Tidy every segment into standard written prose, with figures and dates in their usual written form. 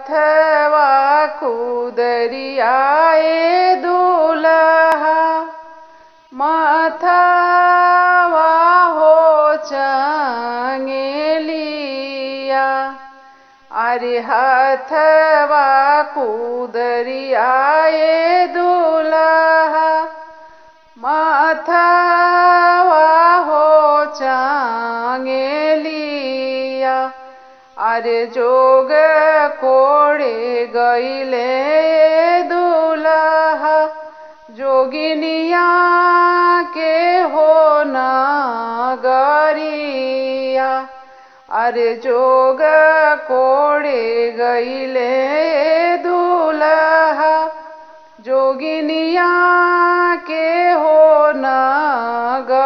हथवा कुदरियाए दूल्हा माथावा हो चंगेलिया। अरे हथवा कुदरियाए दूल्हा माथावा हो चंगेलिया। अरे जोग कोड़े गईले दूल्हा जोगिनिया के हो नगरिया। अरे जोग कोड़े गईले दूल्हा जोगिनिया के हो नगरिया।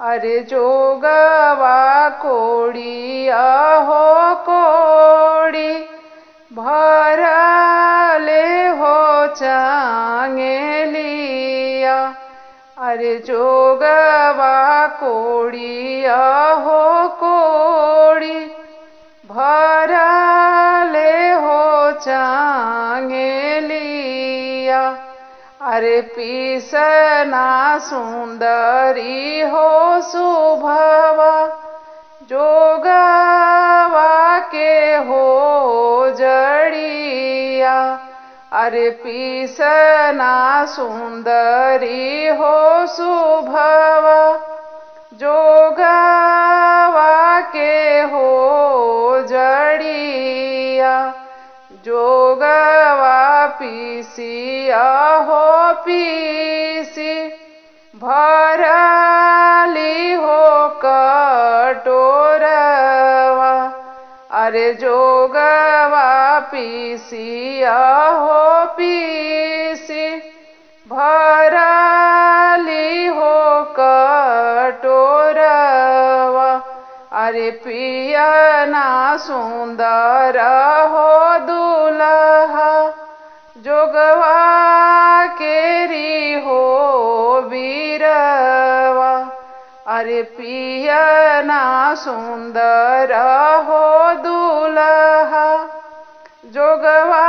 अरे जोगवा कोड़िया हो कोड़ी भरले हो चंगेलिया। अरे जोगवा कोड़िया हो कोड़ी भरले हो चंगेलिया। अरे पीसना सुंदरी हो शुभवा जोगवा के हो जड़िया। अरे पीसना सुंदरी हो शुभवा जोगवा के हो जड़िया। जोगवा पीसिया हो पीसी भरली हो कटोरवा। अरे जोगवा पीसिया हो पीसी भरली हो कटोरवा। अरे पियना सुंदर हो दूल्हा जोगवा केरी हो बीरवा। अरे पियना सुंदर हो दूल्हा जोगवा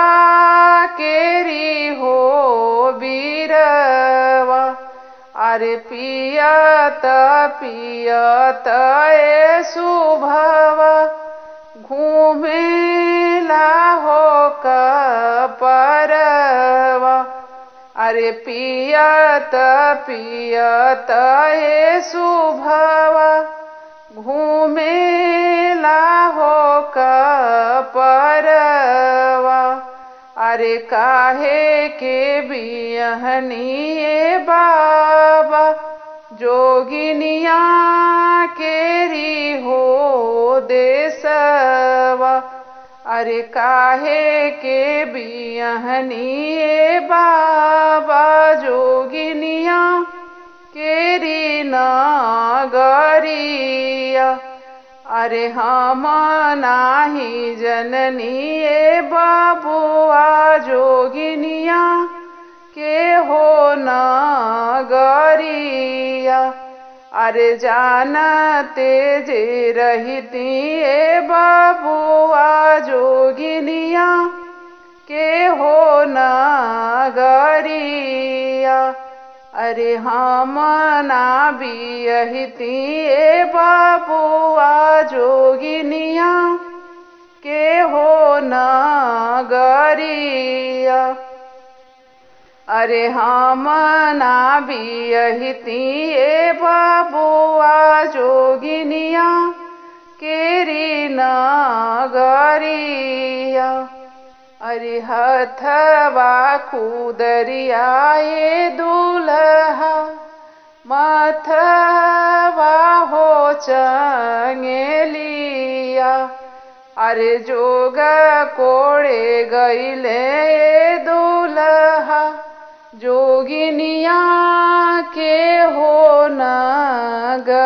केरी हो बीरवा। अरे पियत पियत ए शुभवा घूमेला हो कपरवा। अरे पियत पियत ए शुभवा घूमेला हो कपरवा। अरे काहे के बियहनिए बाबा जोगिनिया केरी हो देसवा। अरे काहे के बियहनिए बाबा जोगिनिया केरी नगरिया। अरे हम नाही जननी ए बाबुआ जोगिनिया के हो नगरिया। अरे जानते जे रहती ए बाबुआ जोगिनिया के हो नगरिया। अरे हम ना बियहिती ए बाबुआ जोगिनिया के हो नगरिया। अरे हम ना बियहिती ए बाबुआ जोगिनिया केरी नगरिया। अरे हथवा कुदरियाए दूल्हा माथवा हो चंगेलिया। अरे जोग कोड़े गईले दूल्हा जोगिनिया के हो नगरिया।